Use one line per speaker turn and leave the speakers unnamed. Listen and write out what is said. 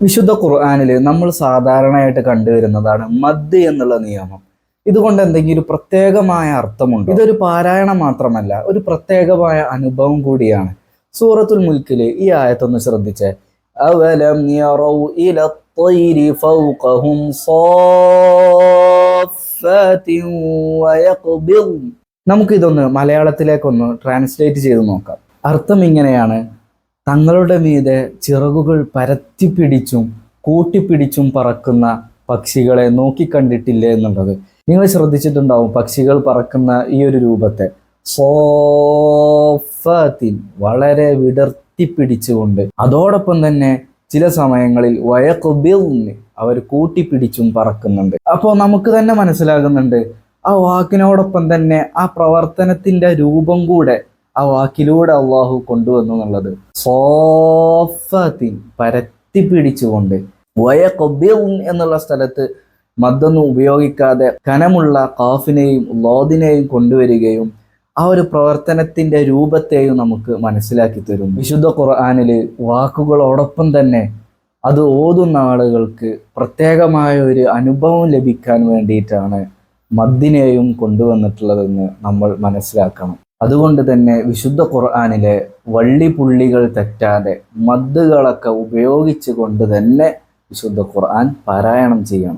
വിശുദ്ധ ഖുർആനിൽ നമ്മൾ സാധാരണയായിട്ട് കണ്ടുവരുന്നതാണ് മദ് എന്നുള്ള നിയമം. ഇതുകൊണ്ട് എന്തെങ്കിലും ഒരു പ്രത്യേകമായ അർത്ഥമുണ്ട്? ഇതൊരു പാരായണം മാത്രമല്ല, ഒരു പ്രത്യേകമായ അനുഭവം കൂടിയാണ്. സൂറത്തുൽ മുൽക്കില് ഈ ആയത്തൊന്ന് ശ്രദ്ധിച്ചേ. അവലം യറൗ ഇല ത്വയ്രി ഫൗഖഹും സാഫാത്തിൻ വയഖ്ബിർ. നമുക്കിതൊന്ന് മലയാളത്തിലേക്കൊന്ന് ട്രാൻസ്ലേറ്റ് ചെയ്ത് നോക്കാം. അർത്ഥം ഇങ്ങനെയാണ്: തങ്ങളുടെ മീതെ ചിറകുകൾ പരത്തിപ്പിടിച്ചും കൂട്ടിപ്പിടിച്ചും പറക്കുന്ന പക്ഷികളെ നോക്കിക്കണ്ടിട്ടില്ലേ എന്നുള്ളത്. നിങ്ങൾ ശ്രദ്ധിച്ചിട്ടുണ്ടാവും പക്ഷികൾ പറക്കുന്ന ഈ ഒരു രൂപത്തെ. സോഫാത്തിൻ, വളരെ വിടർത്തിപ്പിടിച്ചുകൊണ്ട്. അതോടൊപ്പം തന്നെ ചില സമയങ്ങളിൽ വയഖ്ബിർന്, അവർ കൂട്ടിപ്പിടിച്ചും പറക്കുന്നുണ്ട്. അപ്പോൾ നമുക്ക് തന്നെ മനസ്സിലാകുന്നുണ്ട് ആ വാക്കിനോടൊപ്പം തന്നെ ആ പ്രവർത്തനത്തിന്റെ രൂപം കൂടെ ആ വാക്കിലൂടെ അള്ളാഹു കൊണ്ടുവന്നു എന്നുള്ളത്. സോഫാത്തിൻ, പരത്തി പിടിച്ചുകൊണ്ട്. വയഖ്ബിർ എന്നുള്ള സ്ഥലത്ത് മദ്ദൊന്നും ഉപയോഗിക്കാതെ കനമുള്ള ഖാഫിനെയും ലോദിനെയും കൊണ്ടുവരികയും ആ ഒരു പ്രവർത്തനത്തിന്റെ രൂപത്തെയും നമുക്ക് മനസ്സിലാക്കി തരും. വിശുദ്ധ ഖുർആനില് വാക്കുകളോടൊപ്പം തന്നെ അത് ഓതുന്ന ആളുകൾക്ക് പ്രത്യേകമായ ഒരു അനുഭവം ലഭിക്കാൻ വേണ്ടിയിട്ടാണ് മദ്ദിനെയും കൊണ്ടുവന്നിട്ടുള്ളതെന്ന് നമ്മൾ മനസ്സിലാക്കണം. അതുകൊണ്ട് തന്നെ വിശുദ്ധ ഖുർആനിലെ വള്ളിപുള്ളികൾ തെറ്റാതെ മദ്ദുകളൊക്കെ ഉപയോഗിച്ചു കൊണ്ട് തന്നെ വിശുദ്ധ ഖുർആൻ പാരായണം ചെയ്യണം.